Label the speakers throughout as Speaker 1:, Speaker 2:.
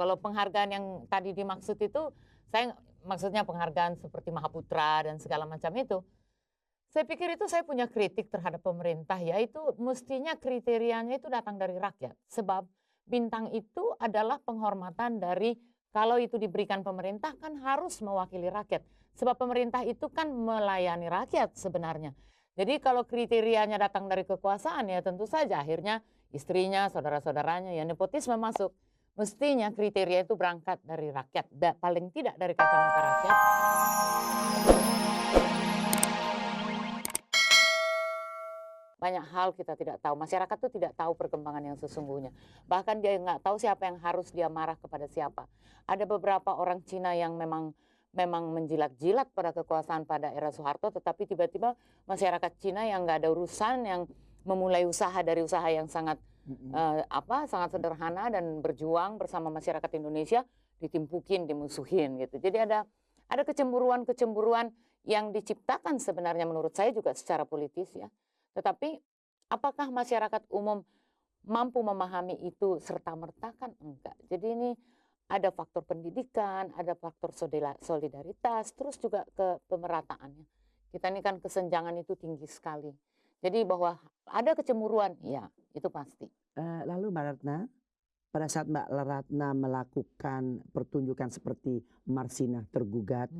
Speaker 1: kalau penghargaan yang tadi dimaksud itu, saya maksudnya penghargaan seperti Mahaputra dan segala macam itu. Saya pikir itu saya punya kritik terhadap pemerintah, yaitu mestinya kriterianya itu datang dari rakyat. Sebab bintang itu adalah penghormatan dari, kalau itu diberikan pemerintah kan harus mewakili rakyat. Sebab pemerintah itu kan melayani rakyat sebenarnya. Jadi kalau kriterianya datang dari kekuasaan ya tentu saja akhirnya istrinya, saudara-saudaranya, ya nepotisme masuk. Mestinya kriteria itu berangkat dari rakyat, paling tidak dari kacamata rakyat. Banyak hal kita tidak tahu. Masyarakat itu tidak tahu perkembangan yang sesungguhnya. Bahkan dia nggak tahu siapa yang harus dia marah kepada siapa. Ada beberapa orang Cina yang memang menjilat-jilat pada kekuasaan pada era Soeharto, tetapi tiba-tiba masyarakat Cina yang nggak ada urusan, yang memulai usaha dari usaha yang sangat sangat sederhana dan berjuang bersama masyarakat Indonesia, ditimpukin, dimusuhin gitu. Jadi ada kecemburuan-kecemburuan yang diciptakan sebenarnya menurut saya juga secara politis ya. Tetapi apakah masyarakat umum mampu memahami itu serta-merta? Kan enggak. Jadi ini ada faktor pendidikan, ada faktor solidaritas, terus juga ke pemerataannya. Kita ini kan kesenjangan itu tinggi sekali. Jadi bahwa ada kecemburuan, ya itu pasti.
Speaker 2: Lalu Mbak Ratna, pada saat Mbak Ratna melakukan pertunjukan seperti Marsina tergugat,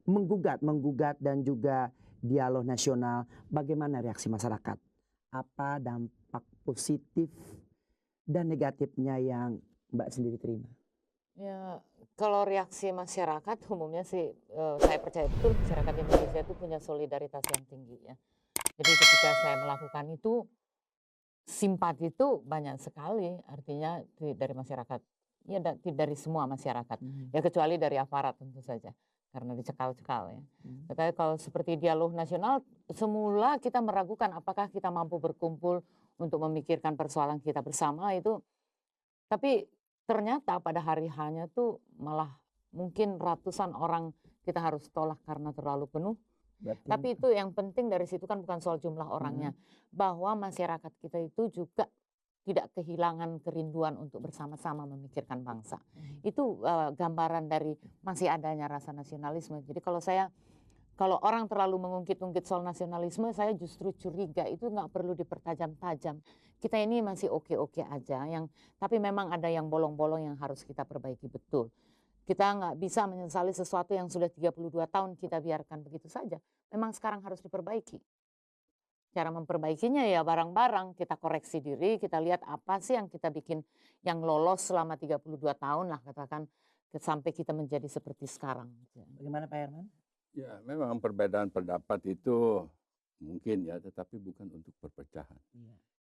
Speaker 2: menggugat dan juga dialog nasional, bagaimana reaksi masyarakat? Apa dampak positif dan negatifnya yang Mbak sendiri terima?
Speaker 1: Ya, kalau reaksi masyarakat umumnya sih saya percaya betul masyarakat Indonesia itu punya solidaritas yang tinggi ya. Jadi ketika saya melakukan itu, simpati itu banyak sekali, artinya dari masyarakat. Ya dari semua masyarakat. Ya kecuali dari aparat tentu saja, karena dicekal-cekal ya. Tetapi kalau seperti dialog nasional, semula kita meragukan apakah kita mampu berkumpul untuk memikirkan persoalan kita bersama itu. Tapi ternyata pada hari hanya tuh malah mungkin ratusan orang kita harus tolak karena terlalu penuh. Tapi itu yang penting dari situ kan bukan soal jumlah orangnya, bahwa masyarakat kita itu juga tidak kehilangan kerinduan untuk bersama-sama memikirkan bangsa. Itu gambaran dari masih adanya rasa nasionalisme. Jadi kalau orang terlalu mengungkit-ungkit soal nasionalisme, saya justru curiga itu nggak perlu dipertajam-tajam. Kita ini masih oke-oke aja, tapi memang ada yang bolong-bolong yang harus kita perbaiki betul. Kita nggak bisa menyesali sesuatu yang sudah 32 tahun kita biarkan begitu saja. Memang sekarang harus diperbaiki. Cara memperbaikinya ya barang-barang, kita koreksi diri, kita lihat apa sih yang kita bikin yang lolos selama 32 tahun lah katakan, sampai kita menjadi seperti sekarang.
Speaker 2: Bagaimana Pak Herman?
Speaker 3: Ya memang perbedaan pendapat itu mungkin ya, tetapi bukan untuk perpecahan.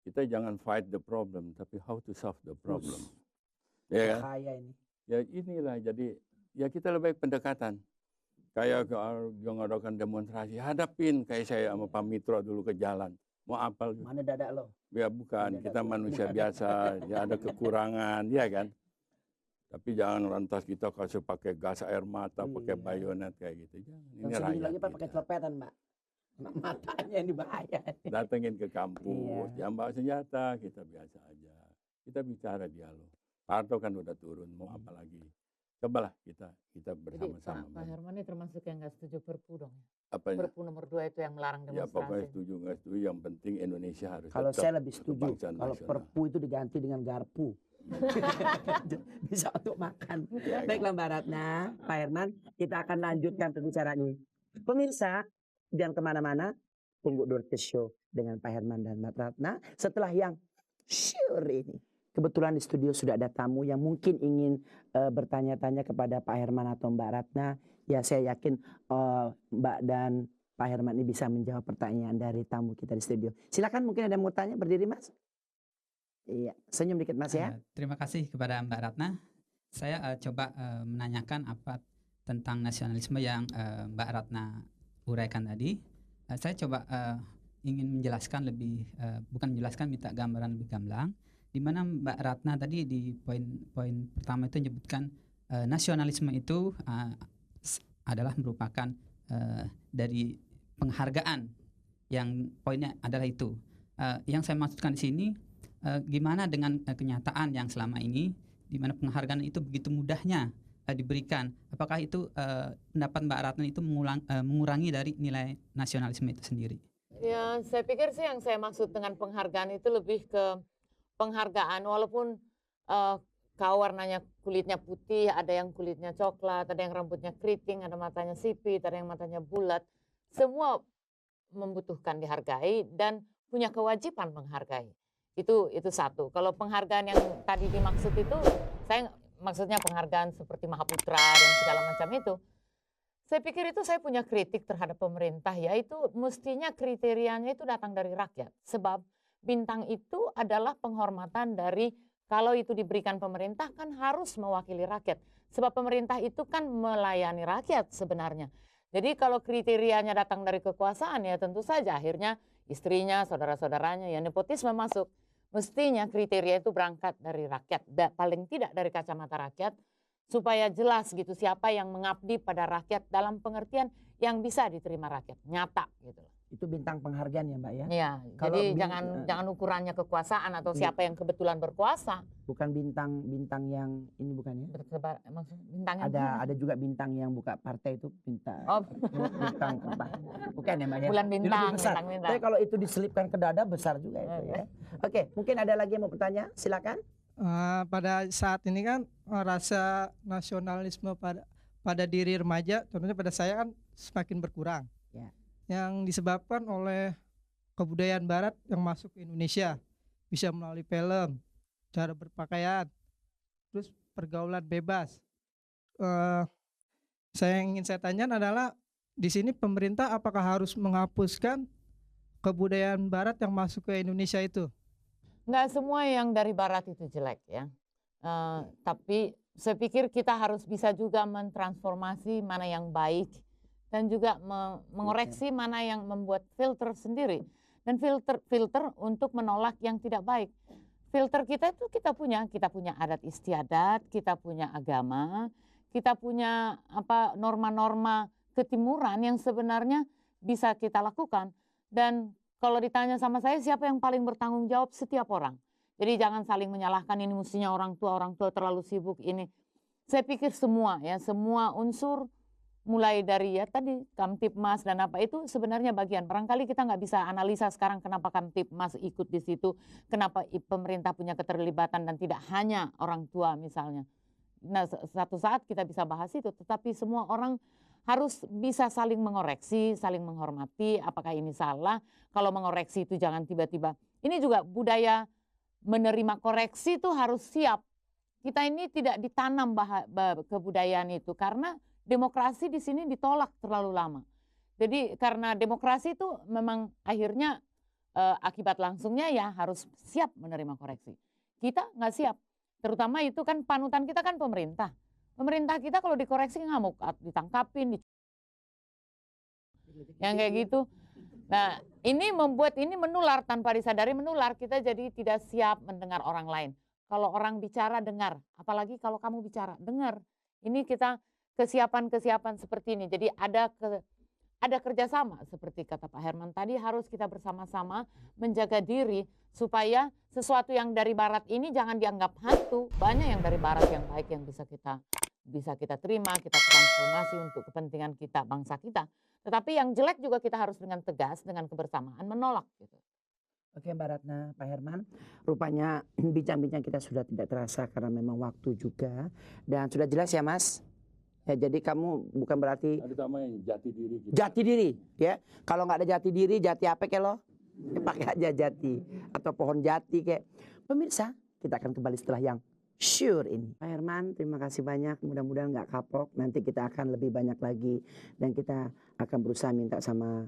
Speaker 3: Kita jangan fight the problem, tapi how to solve the problem. Ya kan?
Speaker 2: Ini.
Speaker 3: Ya inilah, jadi ya kita lebih baik pendekatan. Kayak mengadakan demonstrasi, hadapin kayak saya sama Pak Mitro dulu ke jalan. Mau apal?
Speaker 2: Mana dadak lo?
Speaker 3: Ya bukan, kita manusia biasa, ya ada kekurangan, ya kan? Tapi jangan lantas kita kasih pakai gas air mata, pakai bayonet kayak gitu. Jangan. Ini rakyat
Speaker 2: lagi Pak pakai copetan, Mbak. Matanya ini bahaya.
Speaker 3: Datengin ke kampus, yang bawa senjata, kita biasa aja. Kita bicara dialog. Pak Harto kan udah turun, mau apa lagi? Cobalah kita bersama-sama.
Speaker 1: Jadi Pak Herman ini termasuk yang nggak setuju Perpu dong?
Speaker 3: Apanya?
Speaker 1: Perpu nomor 2 itu yang melarang demonstrasi.
Speaker 3: Ya pokoknya setuju nggak setuju, yang penting Indonesia harus.
Speaker 2: Kalau saya lebih setuju, kalau Perpu itu diganti dengan Garpu. Bisa untuk makan. Baiklah Mbak Ratna, Pak Herman, kita akan lanjutkan pembicaraan ini. Pemirsa, jangan kemana-mana, tunggu Dorce Show dengan Pak Herman dan Mbak Ratna. Setelah yang sure ini. Kebetulan di studio sudah ada tamu yang mungkin ingin bertanya-tanya kepada Pak Herman atau Mbak Ratna. Ya saya yakin Mbak dan Pak Herman ini bisa menjawab pertanyaan dari tamu kita di studio. Silakan, mungkin ada yang mau tanya, berdiri Mas. Iya, senyum dikit Mas ya.
Speaker 4: Terima kasih kepada Mbak Ratna. Saya coba menanyakan apa tentang nasionalisme yang Mbak Ratna uraikan tadi. Saya coba ingin menjelaskan lebih, bukan menjelaskan, minta gambaran lebih gamblang. Di mana Mbak Ratna tadi di poin pertama itu menyebutkan nasionalisme itu adalah merupakan dari penghargaan, yang poinnya adalah itu. Yang saya maksudkan di sini, gimana dengan kenyataan yang selama ini di mana penghargaan itu begitu mudahnya diberikan. Apakah itu pendapat Mbak Ratna itu mengurangi dari nilai nasionalisme itu sendiri?
Speaker 1: Ya, saya pikir sih yang saya maksud dengan penghargaan itu lebih ke penghargaan walaupun kau warnanya kulitnya putih, ada yang kulitnya coklat, ada yang rambutnya keriting, ada matanya sipit, ada yang matanya bulat. Semua membutuhkan dihargai dan punya kewajiban menghargai. Itu satu. Kalau penghargaan yang tadi dimaksud itu, saya maksudnya penghargaan seperti Mahaputra dan segala macam itu. Saya pikir itu saya punya kritik terhadap pemerintah, yaitu mestinya kriterianya itu datang dari rakyat. Sebab bintang itu adalah penghormatan dari, kalau itu diberikan pemerintah kan harus mewakili rakyat. Sebab pemerintah itu kan melayani rakyat sebenarnya. Jadi kalau kriterianya datang dari kekuasaan ya tentu saja akhirnya istrinya, saudara-saudaranya, ya nepotisme masuk. Mestinya kriteria itu berangkat dari rakyat, paling tidak dari kacamata rakyat, supaya jelas gitu siapa yang mengabdi pada rakyat dalam pengertian yang bisa diterima rakyat, nyata gitu.
Speaker 2: Itu bintang penghargaan ya Mbak ya?
Speaker 1: Iya, jadi jangan ukurannya kekuasaan atau siapa yang kebetulan berkuasa.
Speaker 2: Bukan bintang yang ini bukan ya?
Speaker 1: Bintang yang
Speaker 2: ada juga bintang yang buka partai itu bintang.
Speaker 1: Oh.
Speaker 2: Bintang apa? Bukan ya Mbak ya?
Speaker 1: Bulan bintang,
Speaker 2: besar.
Speaker 1: bintang.
Speaker 2: Tapi kalau itu diselipkan ke dada besar juga itu ya. Oke, mungkin ada lagi yang mau bertanya? Silakan.
Speaker 5: Pada saat ini kan rasa nasionalisme pada diri remaja, contohnya pada saya kan semakin berkurang.
Speaker 2: Ya.
Speaker 5: Yang disebabkan oleh kebudayaan Barat yang masuk ke Indonesia, bisa melalui film, cara berpakaian, terus pergaulan bebas. Yang ingin saya tanya adalah di sini pemerintah apakah harus menghapuskan kebudayaan Barat yang masuk ke Indonesia itu?
Speaker 1: Nggak semua yang dari Barat itu jelek ya. Tapi saya pikir kita harus bisa juga mentransformasi mana yang baik dan juga mengoreksi mana yang membuat filter sendiri. Dan filter untuk menolak yang tidak baik. Filter kita itu kita punya adat istiadat, kita punya agama, kita punya norma-norma ketimuran yang sebenarnya bisa kita lakukan. Dan kalau ditanya sama saya siapa yang paling bertanggung jawab, setiap orang. Jadi jangan saling menyalahkan ini mestinya orang tua terlalu sibuk ini. Saya pikir semua unsur mulai dari ya tadi Kamtibmas dan apa itu sebenarnya bagian. Barangkali kita nggak bisa analisa sekarang kenapa Kamtibmas ikut di situ, kenapa pemerintah punya keterlibatan dan tidak hanya orang tua misalnya. Nah, satu saat kita bisa bahas itu, tetapi semua orang harus bisa saling mengoreksi, saling menghormati, apakah ini salah. Kalau mengoreksi itu jangan tiba-tiba. Ini juga budaya menerima koreksi itu harus siap. Kita ini tidak ditanam kebudayaan itu karena demokrasi di sini ditolak terlalu lama. Jadi karena demokrasi itu memang akhirnya akibat langsungnya ya harus siap menerima koreksi. Kita nggak siap. Terutama itu kan panutan kita kan pemerintah. Pemerintah kita kalau dikoreksi ngamuk, ditangkapin, yang kayak gitu. Nah, ini membuat ini menular tanpa disadari menular. Kita jadi tidak siap mendengar orang lain. Kalau orang bicara dengar, apalagi kalau kamu bicara dengar. Ini kita kesiapan seperti ini. Jadi ada kerjasama seperti kata Pak Herman tadi, harus kita bersama-sama menjaga diri supaya sesuatu yang dari Barat ini jangan dianggap hantu. Banyak yang dari Barat yang baik yang bisa kita terima, kita transformasi untuk kepentingan kita, bangsa kita. Tetapi yang jelek juga kita harus dengan tegas, dengan kebersamaan menolak. Gitu.
Speaker 2: Oke Mbak Ratna, Pak Herman, rupanya bincang-bincang kita sudah tidak terasa karena memang waktu juga. Dan sudah jelas ya Mas? Ya, jadi kamu bukan berarti
Speaker 3: ada namanya jati diri kita.
Speaker 2: Jati diri ya. Kalau nggak ada jati diri, jati apa kayak lo? Ya, pakai aja jati atau pohon jati kayak. Pemirsa, kita akan kembali setelah yang sure ini. Pak Herman, terima kasih banyak. Mudah-mudahan nggak kapok. Nanti kita akan lebih banyak lagi dan kita akan berusaha minta sama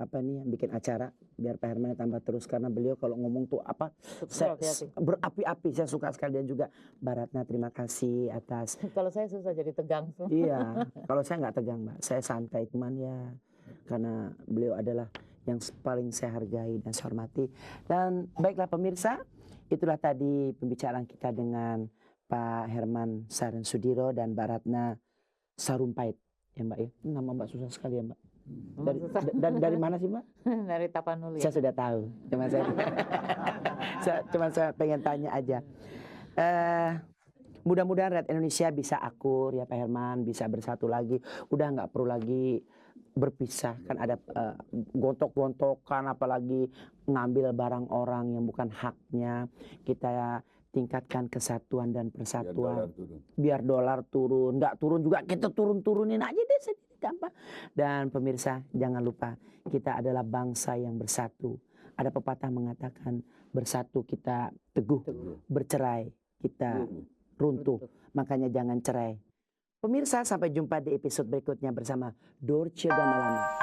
Speaker 2: yang bikin acara biar Pak Herman tambah terus karena beliau kalau ngomong tuh berapi-api. Saya suka sekali. Dan juga Mbak Ratna, terima kasih atas.
Speaker 1: Kalau saya susah jadi tegang.
Speaker 2: Iya, kalau saya nggak tegang Mbak, saya santai cuman ya karena beliau adalah yang paling saya hargai dan saya hormati. Dan baiklah pemirsa, itulah tadi pembicaraan kita dengan Pak Herman Sarensudiro dan Mbak Ratna Sarumpait ya Mbak ya. Nama Mbak susah sekali ya Mbak. Dari mana sih Mbak?
Speaker 1: Dari Tapanuli.
Speaker 2: Saya sudah tahu, cuma saya pengen tanya aja. Mudah-mudahan rakyat Indonesia bisa akur ya Pak Herman, bisa bersatu lagi. Udah nggak perlu lagi berpisah, kan ada gontok-gontokan, apalagi ngambil barang orang yang bukan haknya. Kita tingkatkan kesatuan dan persatuan. Biar dolar turun, nggak turun juga kita turun-turunin aja deh sendiri, gampang. Dan pemirsa jangan lupa kita adalah bangsa yang bersatu. Ada pepatah mengatakan bersatu kita teguh, bercerai kita runtuh. Makanya jangan cerai. Pemirsa, sampai jumpa di episode berikutnya bersama Dorce Gamalama.